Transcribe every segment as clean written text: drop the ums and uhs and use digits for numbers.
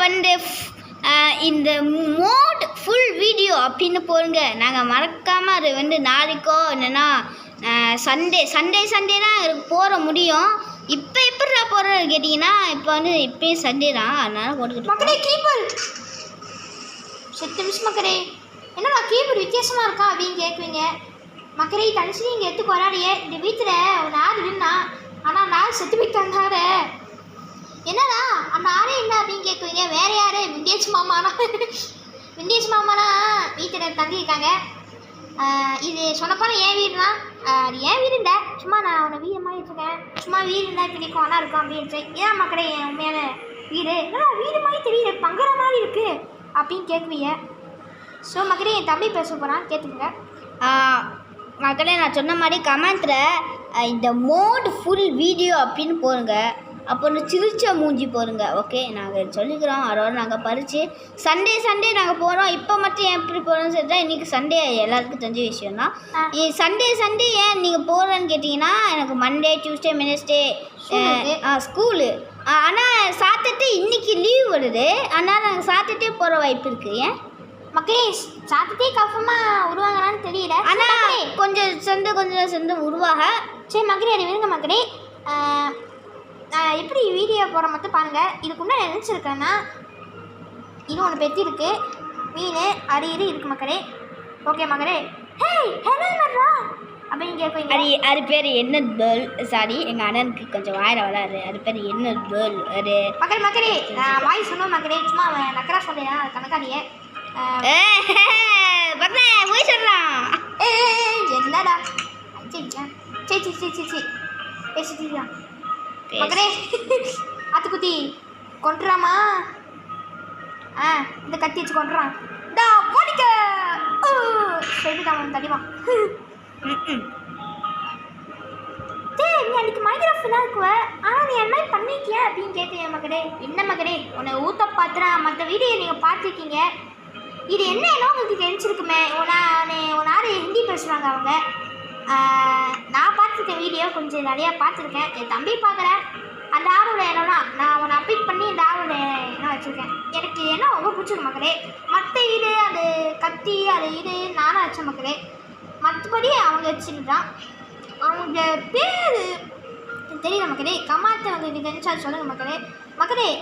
வந்து இந்த mode full video அப்படின்னு போடுங்க. நாங்கள் மறக்காமல் அது வந்து நாளைக்கோ இல்லைன்னா சண்டே தான் எனக்கு போட முடியும். இப்போ எப்படிடா போடுறது கேட்டிங்கன்னா இப்போ வந்து இப்போயும் சண்டே தான், அதனால் போட்டுக்கிட்டு மக்களே கீபோர்ட் செத்து மிஸ் மக்களே என்னடா கீபோர்டு வித்தியாசமாக இருக்கா அப்படின்னு கேட்குவீங்க. மக்களே தனிச்சு இங்கே எடுத்துக்கு வராடியே இந்த வீட்டில் ஒரு ஆறு இருந்தா, ஆனால் நான் செத்து போயிட்டாங்க. என்னடா அந்த ஆரே என்ன அப்படின்னு கேட்குவீங்க. வேற யாரு? விண்டேஜ் மாமானா வீட்டில் தங்கியிருக்காங்க. இது சொன்னப்போனால் என் வீடு தான். அது என் வீடு இல்லை, சும்மா நான் அவனை வீடு மாதிரி வச்சுருக்கேன். சும்மா வீடு இருந்தால் பிடிக்கும் அண்ணா இருக்கும் அப்படின்னு ஏன் மக்களே என் உண்மையான வீடு என்னடா வீடு மாதிரி தெரியல, பங்கர மாதிரி இருக்குது அப்படின்னு கேட்குவீங்க. ஸோ மக்களே என் தம்பி பேச போகிறான், கேட்டுக்கங்க. மக்களே நான் சொன்ன மாதிரி கமெண்ட்டில் இந்த மோட் ஃபுல் வீடியோ அப்படின்னு போடுங்க. அப்போ ஒன்று சிரிச்ச மூஞ்சி போடுங்க. ஓகே, நாங்கள் சொல்லிக்கிறோம். அதோட நாங்கள் பறித்து சண்டே நாங்கள் போகிறோம். இப்போ மட்டும் ஏன் எப்படி போகிறோம்னு சொல்லிட்டா இன்றைக்கி சண்டே எல்லாருக்கும் தெரிஞ்ச விஷயம் தான். சண்டே ஏன் நீங்கள் போகிறேன்னு கேட்டிங்கன்னா எனக்கு மண்டே டியூஸ்டே வெட்னஸ்டே ஸ்கூலு. ஆனால் சாட்டர்டே இன்றைக்கி லீவ் வருது, அதனால் நாங்கள் சாட்டர்டே போகிற வாய்ப்பு இருக்குது. ஏன் மக்களே சாட்டர்டே கஃபமாக உருவாங்களான்னு தெரியல, ஆனால் கொஞ்சம் சேர்ந்து உருவாக. சரி மக்களே அது விருங்க மக்களே. எப்படி வீடியோ போகிற மட்டும் பாருங்கள். இதுக்கு முன்னாடி நினச்சிருக்கேன்னா இது ஒன்று பெத்தி இருக்குது, மீன் அரியறு இருக்குது மக்களே. ஓகே மக்களே. ஹே ஹெரா அப்படின்னு கேட்குறீங்க. அது பேர் என்ன பேர்ல்? சாரி, எங்கள் அண்ணனுக்கு கொஞ்சம் வாயில வராது. அது பேர் என்ன பேர்ல்? அது மக்களே வாய் சொன்னோம் மக்களே, சும்மா நக்கரா சொல்லியா அது கணக்காடியே போய் சொல்கிறான். என்னடா சரி பேசிட்டீங்களா மக்களே? ஆத்துக்குட்டி கொண்டுறாமா? இந்த கத்தி வச்சு கொண்டுறான். டா போடிக்க சொல்லிட்டான் தடிமா. சரி நீ அன்றைக்கி மைக்ரோஃபோனாக இருக்குவ, ஆனால் நீ என்ன பண்ணிக்கிய அப்படின்னு கேட்குறேன் மக்களே. என்ன மக்களே உன்னை ஊற்ற பார்த்துறேன், மற்ற வீடியோ நீங்கள் பார்த்துருக்கீங்க. இது என்னன்னா உங்களுக்கு தெரிஞ்சிருக்குமே. உன்னாரு ஹிந்தி பேசுகிறாங்க அவங்க. நான் பார்த்துருக்கேன் வீடியோ, கொஞ்சம் நிறையா பார்த்துருக்கேன். என் தம்பி பார்க்கல. அந்த ஆளோட என்னன்னா நான் அவனை அப்டேட் பண்ணி இந்த ஆளோட என்ன வச்சுருக்கேன். எனக்கு என்ன ரொம்ப பிடிச்சிருக்கு மக்களே. மற்ற இது அது கத்தி அது இது நானும் வச்சேன் மக்களே. மற்றபடி அவங்க வச்சுருந்தான். அவங்க பேர் தெரியல மக்களே. கமாத்தை அவங்களுக்கு தெரிஞ்சா சொல்லுங்கள் மக்களே.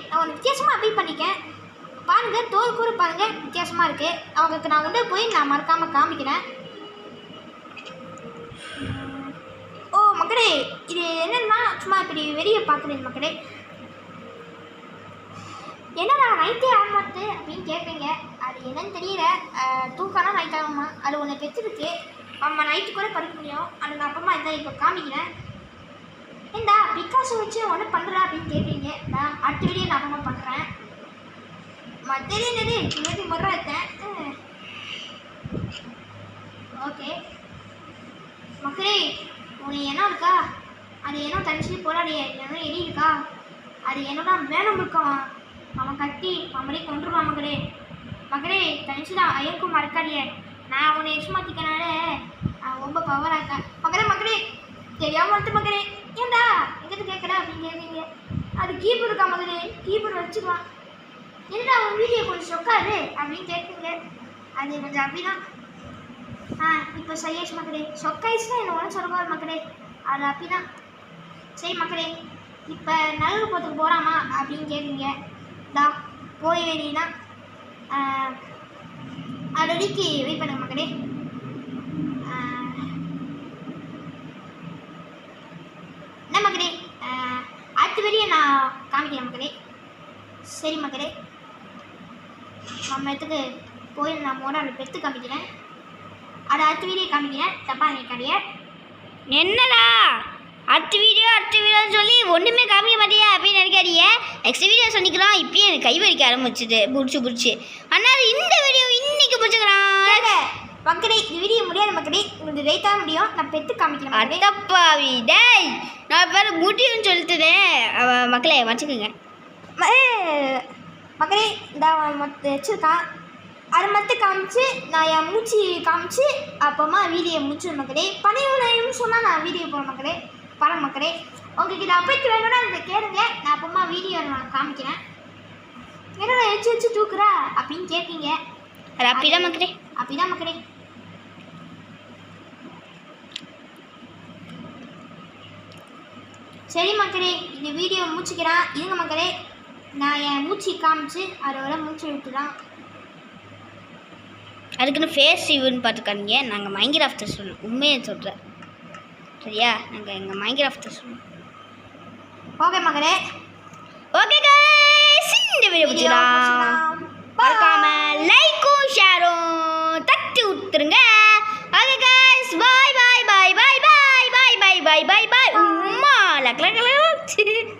நான் ஒன்று வித்தியாசமாக அப்டேட் பண்ணிக்கேன் பாருங்கள். தோல் கூட பாருங்கள் வித்தியாசமாக இருக்குது. அவங்களுக்கு நான் வந்து போய் நான் மறக்காமல் காமிக்கிறேன். ஓ மக்களே இது என்னன்னா சும்மா இப்படி வெளியே பார்க்குறேன் மக்களே. என்னடா நைட்டே ஆகமாட்டு அப்படின்னு கேட்பீங்க. அது என்னன்னு தெரியல, தூக்கம்னா நைட் ஆகுமா. அது ஒன்று பெற்றுருக்கு. நம்ம நைட்டு கூட படிக்க முடியும். அது நான் அப்புறமா இதான் இப்போ காமிக்கிறேன். ஏண்டா பிகாஸை வச்சு ஒன்று பண்ணுறா அப்படின்னு கேட்பீங்க. நான் அடுத்த வீடியோ நான் அப்புறமா பண்ணுறேன். மற்ற என்னது 23 ரூபா எடுத்தேன். ஓகே மக்களே உனக்கு என்ன இருக்கா? அது என்ன தனிச்சு போராடிய என்ன எரி இருக்கா? அது என்னடா வேணும் இருக்கான். அவன் கட்டி அவனே கொண்டுருவான் மக்களே. தனிச்சு தான் ஐயக்கும் மறக்காடிய. நான் அவனை எசுமாத்திக்கனால ரொம்ப பவராக இருக்கேன் மக்களே. தெரியாமல் வந்து மக்களே. ஏண்டா எங்கிட்ட கேட்கடா அப்படின்னு கேட்குறீங்க. அது கீபோர்டு இருக்கா மக்களே, கீபோர்டு வச்சுக்குவான். என்னடா அவன் வீடியோ கொஞ்சம் சொக்காது அப்படின்னு கேட்குங்க. அது கொஞ்சம் அப்படிதான். இப்போ சையாச்சு மக்களே. சொக்காயிச்சுன்னா என்ன ஒன்றும் சொல்லக்கூடாது மக்களே. அது அப்படிதான். சரி மக்களே இப்போ நகர் போகிறதுக்கு போகலாமா அப்படின்னு கேட்குங்க. டா போய் வேண்டினா அடிக்கு வெயிட் பண்ணுங்க மக்களே. என்ன மக்களே அடுத்த வெளியே நான் காமிக்கிறேன் மக்களே. சரி மக்களே நம்ம இடத்துக்கு போய் நான் மோடால் பெற்று காமிக்கிறேன். அதை அடுத்த வீடியோ காமிக்கிறேன். தப்பா நினைக்காதீங்க. என்னடா அடுத்த வீடியோன்னு சொல்லி ஒன்றுமே காமிக்க மாட்டியா அப்படின்னு நினைக்காதீங்க. நெக்ஸ்ட் வீடியோ சொல்லிக்கலாம். இப்பயே எனக்கு கை வலிக்க ஆரம்பிச்சுது பிடிச்சி. ஆனால் இந்த வீடியோ இன்னைக்கு பிடிச்சிக்கிறான் மக்களே. இந்த வீடியோ முடியாது மக்களே, உங்களுக்கு ரைட்டாக முடியும். நான் பெற்று காமிக்கிறேன். அடப்பாவி டேய், நான் பேர் முடியும்னு சொல்லிட்டுதேன். மக்களே வச்சுக்கோங்க மக்களே. இந்த வச்சுருக்கான் அதை மட்டும் காமிச்சு நான் என் மூச்சு காமிச்சு அப்புறமா வீடியோ முடிச்சிடும் மக்களே. 15 நிமிஷம் தான் நான் வீடியோ போகிறேன் மக்களே. படம் மக்களே உங்களுக்கு இதை அப்டேட் வேணும்னா இதை கேளுங்க. நான் அப்புறமா வீடியோ நான் காமிக்கிறேன். என்னோட வச்சு வச்சு தூக்குறா அப்படின்னு கேட்பீங்க. அது அப்படிதான் மக்களே. அப்படிதான் மக்களே. சரி மக்களே, இந்த வீடியோ மூச்சுக்கிறான் இருங்க மக்களே. நான் என் மூச்சு காமிச்சு அதோட மூச்சு விட்டுதான். அதுக்குன்னு ஃபேஸ் ரிவ்யூன்னு பார்த்துக்காதீங்க. நாங்கள் மைன்கிராஃப்ட் சொல்லணும், உண்மையை சொல்கிறேன் சரியா? நாங்கள் எங்கள் மைன்கிராஃப்ட் சொல்லணும். ஓகே மக்களே. ஓகே கைஸ், இந்த வீடியோ பிடிச்சிக்கலாம்.